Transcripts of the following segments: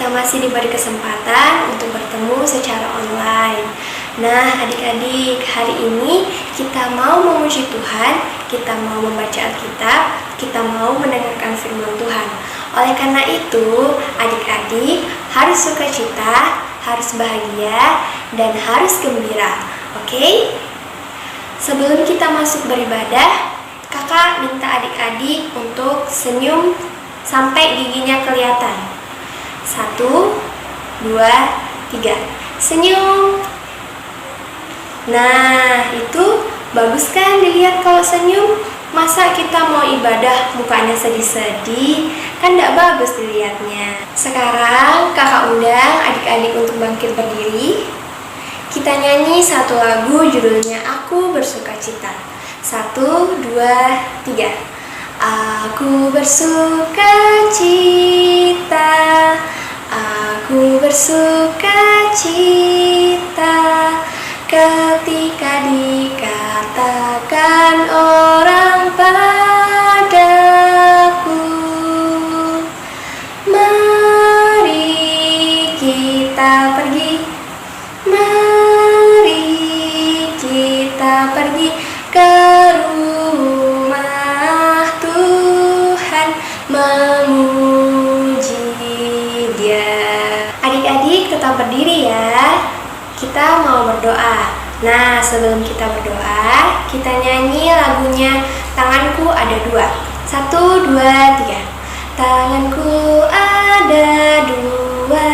kita masih diberi kesempatan untuk bertemu secara online. Nah, adik-adik, hari ini kita mau memuji Tuhan, kita mau membaca Alkitab, kita mau mendengarkan firman Tuhan. Oleh karena itu, adik-adik harus sukacita, harus bahagia, dan harus gembira. Oke? Sebelum kita masuk beribadah, kakak minta adik-adik untuk senyum sampai giginya kelihatan. 1, 2, 3. Senyum. Nah, itu bagus kan dilihat kalau senyum? Masa kita mau ibadah mukanya sedih-sedih? Kan tidak bagus dilihatnya. Sekarang kakak undang adik-adik untuk bangkit berdiri. Kita nyanyi satu lagu judulnya Aku Bersukacita. 1, 2, 3. Aku bersukacita, aku bersukacita ketika dikatakan orang padaku, mari kita pergi, mari kita pergi ke rumah Tuhan memuji Dia. Adik-adik tetap berdiri ya. Kita mau berdoa. Nah, sebelum kita berdoa, kita nyanyi lagunya Tanganku Ada Dua. 1, 2, 3. Tanganku ada dua,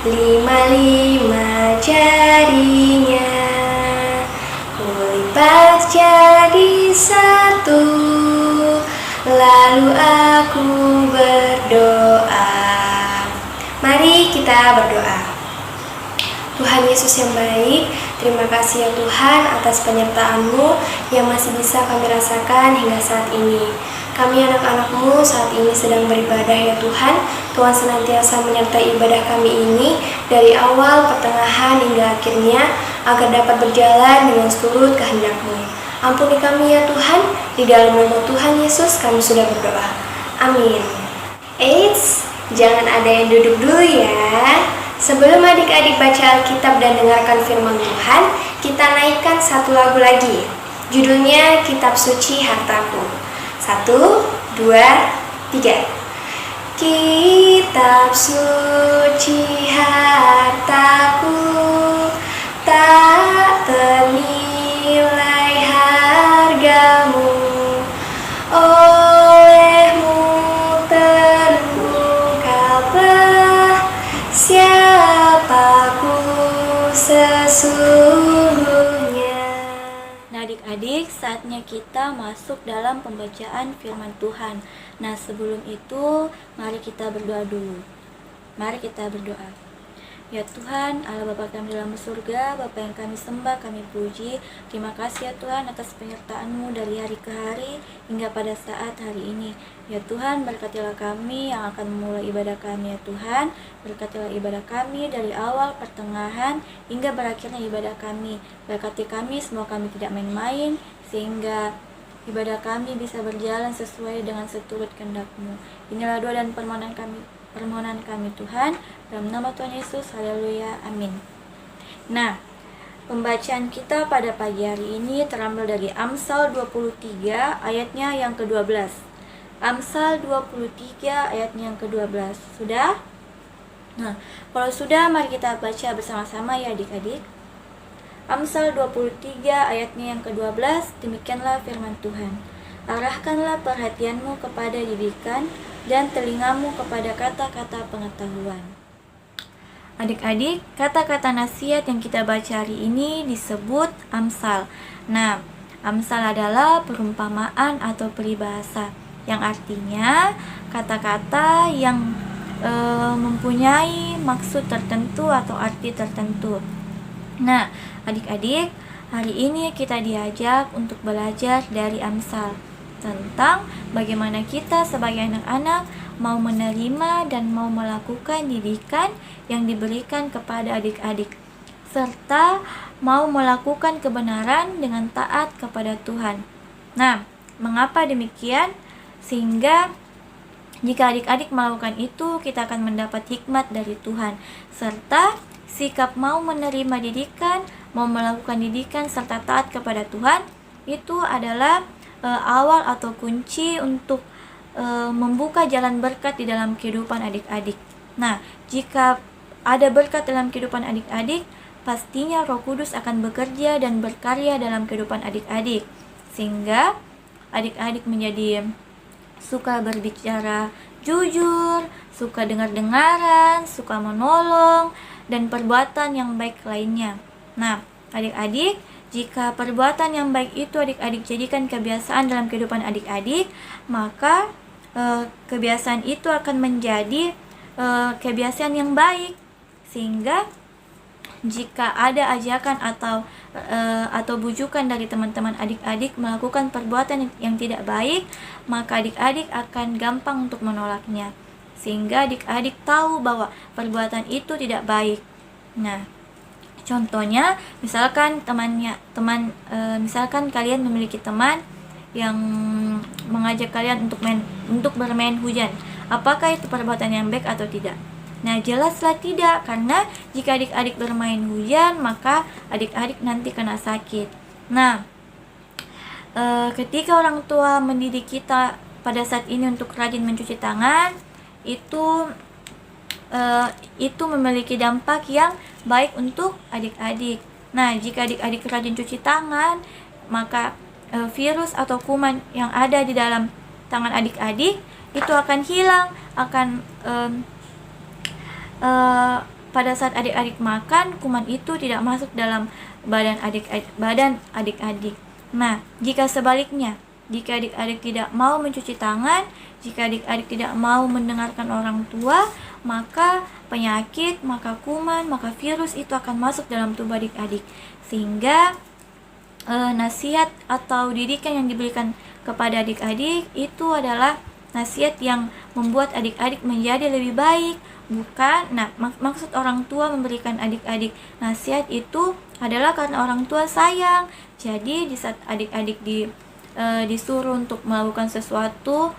5 jarinya, kulipat jadi satu, lalu aku berdoa. Mari kita berdoa. Tuhan Yesus yang baik, terima kasih ya Tuhan atas penyertaan-Mu yang masih bisa kami rasakan hingga saat ini. Kami anak-anak-Mu saat ini sedang beribadah ya Tuhan. Tuhan senantiasa menyertai ibadah kami ini dari awal, pertengahan hingga akhirnya agar dapat berjalan dengan seturut kehendak-Mu. Ampuni kami ya Tuhan, di dalam nama Tuhan Yesus kami sudah berdoa. Amin. Eits, jangan ada yang duduk dulu ya. Sebelum adik-adik baca Alkitab dan dengarkan firman Tuhan, kita naikkan satu lagu lagi. Judulnya Kitab Suci Hartaku. 1, 2, 3. Kitab suci hartaku, tak ternilai hargamu, olehmu terungkaplah siapaku sesungguhnya. Nah adik-adik, saatnya kita masuk dalam pembacaan firman Tuhan. Nah sebelum itu, mari kita berdoa dulu. Mari kita berdoa. Ya Tuhan, Allah Bapa kami dalam surga, Bapa yang kami sembah, kami puji. Terima kasih ya Tuhan atas penyertaan-Mu dari hari ke hari hingga pada saat hari ini. Ya Tuhan, berkatilah kami yang akan memulai ibadah kami ya Tuhan. Berkatilah ibadah kami dari awal, pertengahan, hingga berakhirnya ibadah kami. Berkati kami, semua kami tidak main-main, sehingga ibadah kami bisa berjalan sesuai dengan seturut kehendak-Mu. Inilah doa dan permohonan kami Tuhan, dalam nama Tuhan Yesus, haleluya, amin. Nah, pembacaan kita pada pagi hari ini terambil dari Amsal 23 ayatnya yang ke-12. Amsal 23 ayatnya yang ke-12. Sudah? Nah, kalau sudah, mari kita baca bersama-sama ya adik-adik. Amsal 23 ayatnya yang ke-12, demikianlah firman Tuhan. Arahkanlah perhatianmu kepada didikan dan telingamu kepada kata-kata pengetahuan. Adik-adik, kata-kata nasihat yang kita baca hari ini disebut Amsal. Nah, Amsal adalah perumpamaan atau peribahasa yang artinya kata-kata yang mempunyai maksud tertentu atau arti tertentu. Nah, adik-adik, hari ini kita diajak untuk belajar dari Amsal tentang bagaimana kita sebagai anak-anak mau menerima dan mau melakukan didikan yang diberikan kepada adik-adik, serta mau melakukan kebenaran dengan taat kepada Tuhan. Nah, mengapa demikian? Sehingga Jika adik-adik melakukan itu, kita akan mendapat hikmat dari Tuhan, serta sikap mau menerima didikan, mau melakukan didikan, serta taat kepada Tuhan, itu adalah awal atau kunci untuk membuka jalan berkat di dalam kehidupan adik-adik. Nah, jika ada berkat dalam kehidupan adik-adik, pastinya Roh Kudus akan bekerja dan berkarya dalam kehidupan adik-adik, sehingga adik-adik menjadi suka berbicara jujur, suka dengar-dengaran, suka menolong, dan perbuatan yang baik lainnya. Nah, adik-adik, jika perbuatan yang baik itu adik-adik jadikan kebiasaan dalam kehidupan adik-adik, maka kebiasaan itu akan menjadi kebiasaan yang baik, sehingga jika ada ajakan atau bujukan dari teman-teman adik-adik melakukan perbuatan yang tidak baik, maka adik-adik akan gampang untuk menolaknya, sehingga adik-adik tahu bahwa perbuatan itu tidak baik. Nah, contohnya misalkan misalkan kalian memiliki teman yang mengajak kalian untuk bermain hujan. Apakah itu perbuatan yang baik atau tidak? Nah, jelaslah tidak, karena jika adik-adik bermain hujan, maka adik-adik nanti kena sakit. Nah, ketika orang tua mendidik kita pada saat ini untuk rajin mencuci tangan, itu memiliki dampak yang baik untuk adik-adik. Nah, jika adik-adik rajin cuci tangan, maka virus atau kuman yang ada di dalam tangan adik-adik itu akan hilang, pada saat adik-adik makan, kuman itu tidak masuk dalam badan adik-adik. Nah, jika sebaliknya, jika adik-adik tidak mau mencuci tangan, jika adik-adik tidak mau mendengarkan orang tua, maka penyakit, maka kuman, maka virus itu akan masuk dalam tubuh adik-adik, sehingga nasihat atau didikan yang diberikan kepada adik-adik itu adalah nasihat yang membuat adik-adik menjadi lebih baik, bukan. Nah, maksud orang tua memberikan adik-adik nasihat itu adalah karena orang tua sayang. Jadi di saat adik-adik disuruh untuk melakukan sesuatu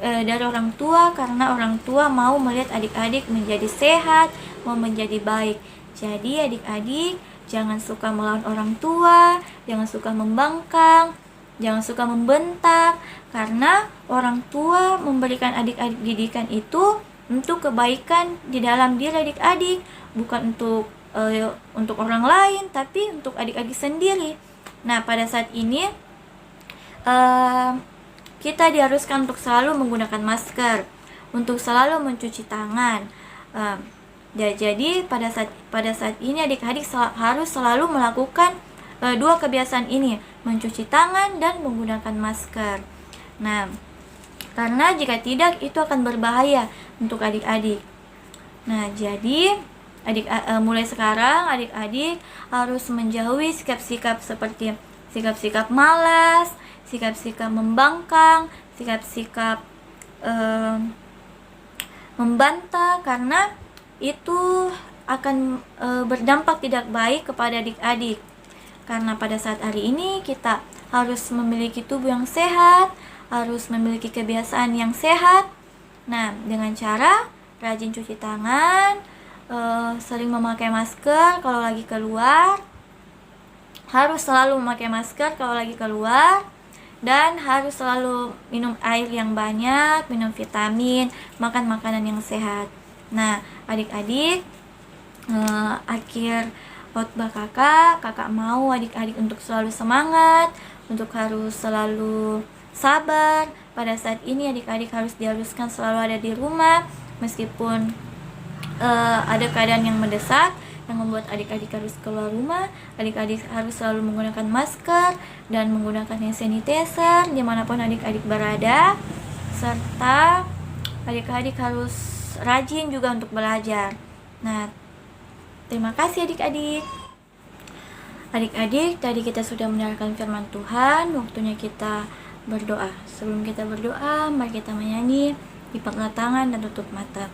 dari orang tua, karena orang tua mau melihat adik-adik menjadi sehat, mau menjadi baik. Jadi adik-adik jangan suka melawan orang tua, jangan suka membangkang, jangan suka membentak, karena orang tua memberikan adik-adik didikan itu untuk kebaikan di dalam diri adik-adik, bukan untuk orang lain, tapi untuk adik-adik sendiri. Nah, pada saat ini kita diharuskan untuk selalu menggunakan masker, untuk selalu mencuci tangan. Jadi pada saat ini adik-adik harus selalu melakukan dua kebiasaan ini, mencuci tangan dan menggunakan masker. Nah, karena jika tidak itu akan berbahaya untuk adik-adik. Nah, jadi mulai sekarang adik-adik harus menjauhi sikap-sikap seperti sikap-sikap malas, sikap-sikap membangkang, sikap-sikap membantah, karena itu akan berdampak tidak baik kepada adik-adik. Karena pada saat hari ini kita harus memiliki tubuh yang sehat, harus memiliki kebiasaan yang sehat. Nah, dengan cara rajin cuci tangan, sering memakai masker kalau lagi keluar, harus selalu memakai masker kalau lagi keluar, dan harus selalu minum air yang banyak, minum vitamin, makan makanan yang sehat. Nah, adik-adik, akhir khotbah kakak mau adik-adik untuk selalu semangat, untuk harus selalu sabar. Pada saat ini adik-adik harus diharuskan selalu ada di rumah, meskipun ada keadaan yang mendesak yang membuat adik-adik harus keluar rumah. Adik-adik harus selalu menggunakan masker dan menggunakan hand sanitizer dimanapun adik-adik berada, serta adik-adik harus rajin juga untuk belajar. Nah, terima kasih adik-adik. Adik-adik, tadi kita sudah mendengarkan firman Tuhan, waktunya kita berdoa. Sebelum kita berdoa, mari kita menyanyi, lipatlah tangan dan tutup mata.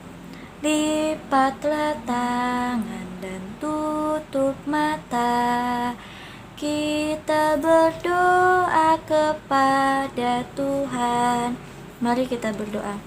Lipatlah tangan dan tutup mata, kita berdoa kepada Tuhan. Mari kita berdoa.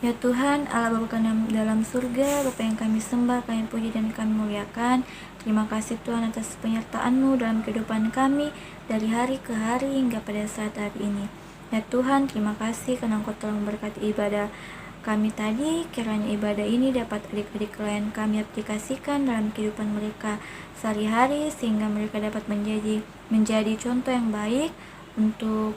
Ya Tuhan, Allah Bapa kami dalam surga, Bapa yang kami sembah, kami puji dan kami muliakan. Terima kasih Tuhan atas penyertaan-Mu dalam kehidupan kami dari hari ke hari hingga pada saat hari ini. Ya Tuhan, terima kasih karena Engkau telah memberkati ibadah kami tadi. Kiranya ibadah ini dapat adik-adik klien kami aplikasikan dalam kehidupan mereka sehari-hari, sehingga mereka dapat menjadi contoh yang baik untuk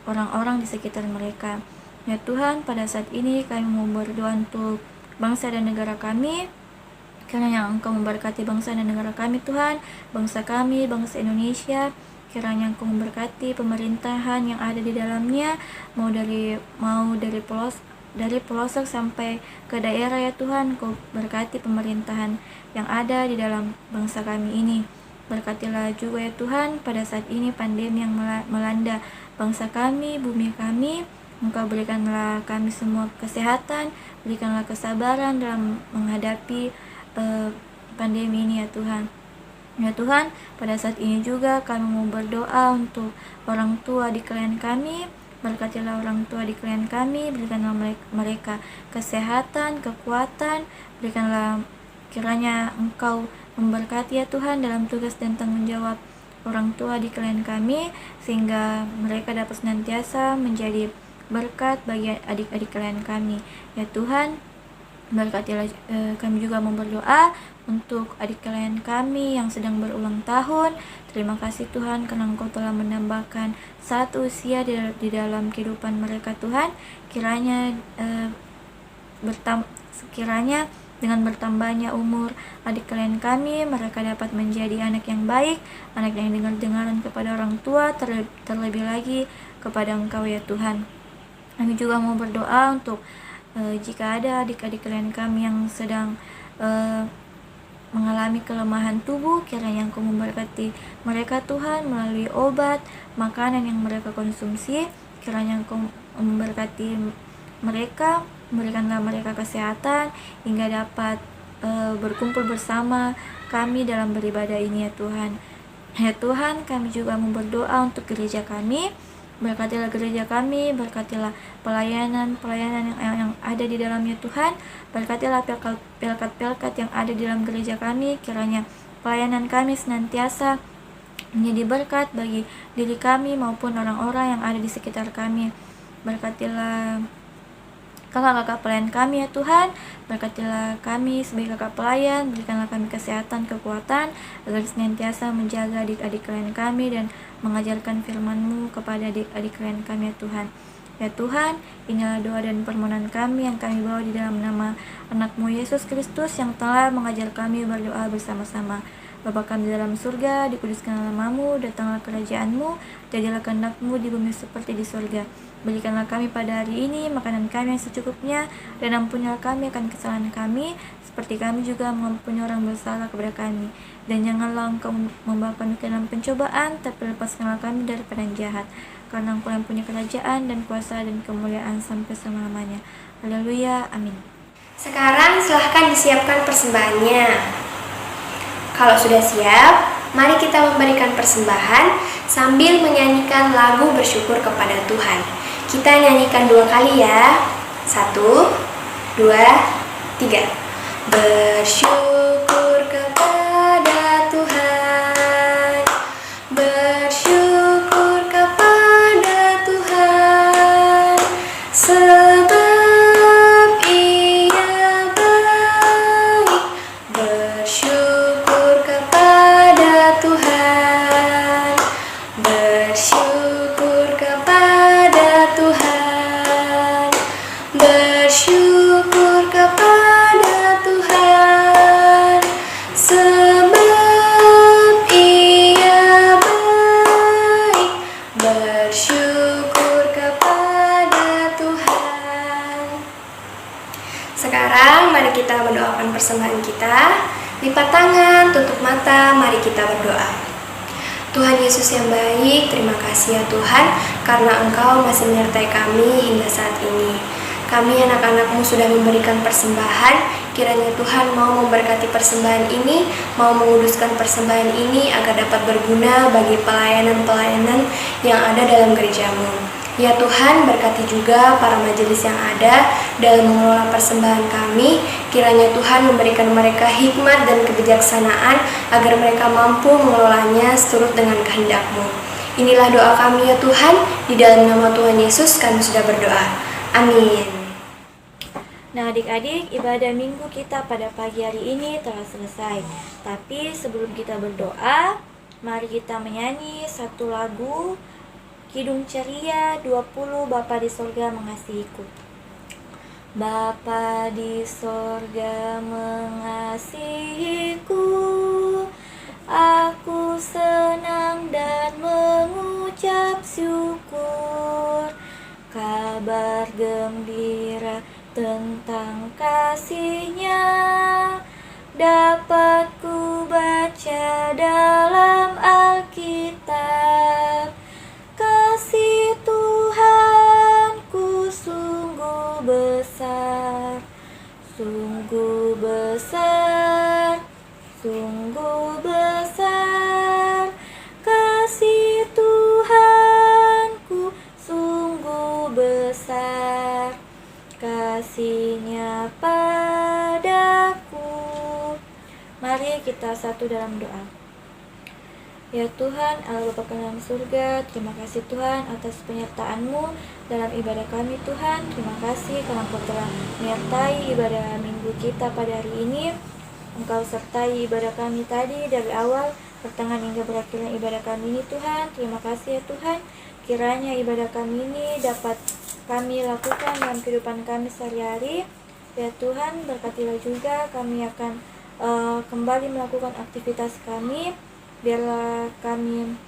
orang-orang di sekitar mereka. Ya Tuhan, pada saat ini kami mau berdoa untuk bangsa dan negara kami. Kiranya Engkau memberkati bangsa dan negara kami Tuhan, bangsa kami, bangsa Indonesia. Kiranya Engkau memberkati pemerintahan yang ada di dalamnya, mau dari pelosok sampai ke daerah ya Tuhan. Engkau berkati pemerintahan yang ada di dalam bangsa kami ini. Berkatilah juga ya Tuhan pada saat ini pandemi yang melanda bangsa kami, bumi kami. Engkau berikanlah kami semua kesehatan, berikanlah kesabaran dalam menghadapi pandemi ini ya Tuhan. Ya Tuhan, pada saat ini juga kami mau berdoa untuk orang tua di klien kami. Berkatilah orang tua di klien kami, berikanlah mereka kesehatan, kekuatan, berikanlah kiranya Engkau memberkati ya Tuhan dalam tugas dan tanggung jawab orang tua di klien kami, sehingga mereka dapat senantiasa menjadi berkat bagi adik-adik klien kami. Ya Tuhan, berkatilah kami juga mau berdoa untuk adik klien kami yang sedang berulang tahun. Terima kasih Tuhan karena Engkau telah menambahkan satu usia di dalam kehidupan mereka Tuhan. Kiranya dengan bertambahnya umur adik klien kami, mereka dapat menjadi anak yang baik, anak yang dengar-dengaran kepada orang tua, terlebih lagi kepada Engkau ya Tuhan. Kami juga mau berdoa untuk jika ada adik-adik klien kami yang sedang mengalami kelemahan tubuh, kiranya Engkau memberkati mereka Tuhan melalui obat, makanan yang mereka konsumsi. Kiranya Engkau memberkati mereka, memberikanlah mereka kesehatan hingga dapat berkumpul bersama kami dalam beribadah ini ya Tuhan. Ya Tuhan, kami juga mau berdoa untuk gereja kami. Berkatilah gereja kami, berkatilah pelayanan yang ada di dalamnya Tuhan. Berkatilah pelkat yang ada di dalam gereja kami. Kiranya pelayanan kami senantiasa menjadi berkat bagi diri kami maupun orang-orang yang ada di sekitar kami. Berkatilah kakak-kakak pelayan kami ya Tuhan. Berkatilah kami sebagai kakak pelayan, berikanlah kami kesehatan, kekuatan, agar senantiasa menjaga adik-adik klien kami dan mengajarkan firman-Mu kepada adik-adik klien kami ya Tuhan. Ya Tuhan, inilah doa dan permohonan kami yang kami bawa di dalam nama anak-Mu Yesus Kristus yang telah mengajar kami berdoa bersama-sama. Bapa kami di dalam surga, dikuduskanlah nama-Mu, datanglah kerajaan-Mu, jadilah kehendak-Mu di bumi seperti di surga. Berikanlah kami pada hari ini makanan kami yang secukupnya, dan ampunilah kami akan kesalahan kami, seperti kami juga mengampuni orang bersalah kepada kami. Dan janganlah Engkau membawa kami ke dalam pencobaan, tapi lepaskanlah kami daripada yang jahat. Karena Engkau yang punya kerajaan dan kuasa dan kemuliaan sampai selama-lamanya. Haleluya, amin. Sekarang silahkan disiapkan persembahannya. Kalau sudah siap, mari kita memberikan persembahan sambil menyanyikan lagu bersyukur kepada Tuhan. Kita nyanyikan 2 kali ya. 1, 2, 3. Bersyukur kepada Tuhan. Bersyukur kepada Tuhan. Sebab Ia baik. Bersyukur kepada Tuhan. Bersyukur kepada Tuhan. Bersyukur kepada Tuhan. Sebab Ia baik. Bersyukur kepada Tuhan. Sekarang mari kita mendoakan persembahan kita. Lipat tangan, tutup mata, mari kita berdoa. Tuhan Yesus yang baik, terima kasih ya Tuhan, karena Engkau masih menyertai kami hingga saat ini. Kami anak-anak-Mu sudah memberikan persembahan, kiranya Tuhan mau memberkati persembahan ini, mau menguduskan persembahan ini agar dapat berguna bagi pelayanan-pelayanan yang ada dalam gereja-Mu. Ya Tuhan, berkati juga para majelis yang ada dalam mengelola persembahan kami. Kiranya Tuhan memberikan mereka hikmat dan kebijaksanaan agar mereka mampu mengelolanya seturut dengan kehendak-Mu. Inilah doa kami ya Tuhan, di dalam nama Tuhan Yesus kami sudah berdoa. Amin. Nah adik-adik, ibadah minggu kita pada pagi hari ini telah selesai. Tapi sebelum kita berdoa, mari kita menyanyi satu lagu Kidung Ceria 20 Bapa di Sorga Mengasihiku. Bapa di sorga mengasihiku, aku senang dan mengucap syukur. Kabar gembira tentang kasih-Nya dapat ku baca dalam Alkitab. Kasih Tuhanku sungguh besar, sungguh besar, sungguh besar. Kasih Tuhanku sungguh besar, kasih-Nya padaku. Mari kita satu dalam doa. Ya Tuhan, Allah Bapa kami dalam surga, terima kasih Tuhan atas penyertaan-Mu dalam ibadah kami Tuhan. Terima kasih karena Engkau telah menyertai ibadah minggu kita pada hari ini. Engkau sertai ibadah kami tadi dari awal, pertengahan hingga berakhirnya ibadah kami ini Tuhan. Terima kasih ya Tuhan, kiranya ibadah kami ini dapat kami lakukan dalam kehidupan kami sehari-hari. Ya Tuhan, berkatilah juga kami akan kembali melakukan aktivitas kami. Biarlah kami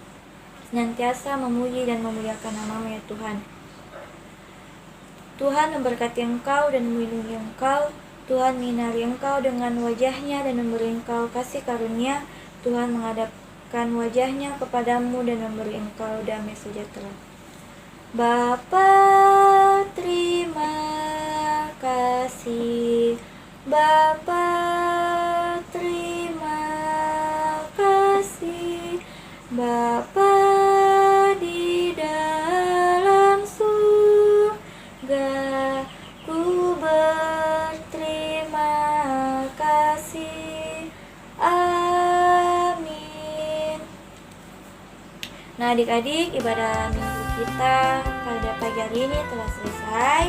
senantiasa memuji dan memuliakan nama-Mu ya Tuhan. Tuhan memberkati Engkau dan melindungi Engkau. Tuhan menyinari Engkau dengan wajah-Nya dan memberi Engkau kasih karunia. Tuhan menghadapkan wajah-Nya kepadamu dan memberi Engkau damai sejahtera. Bapa, terima kasih. Bapa, terima kasih. Bapa di dalam surga, ku berterima kasih. Amin. Nah adik-adik, ibadah minggu kita pada pagi hari ini telah selesai.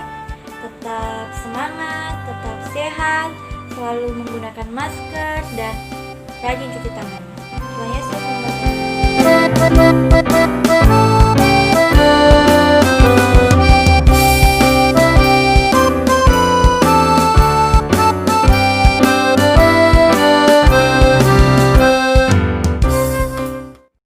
Tetap semangat, tetap sehat, selalu menggunakan masker dan rajin cuci tangan. Tuhan Yesus memberkati.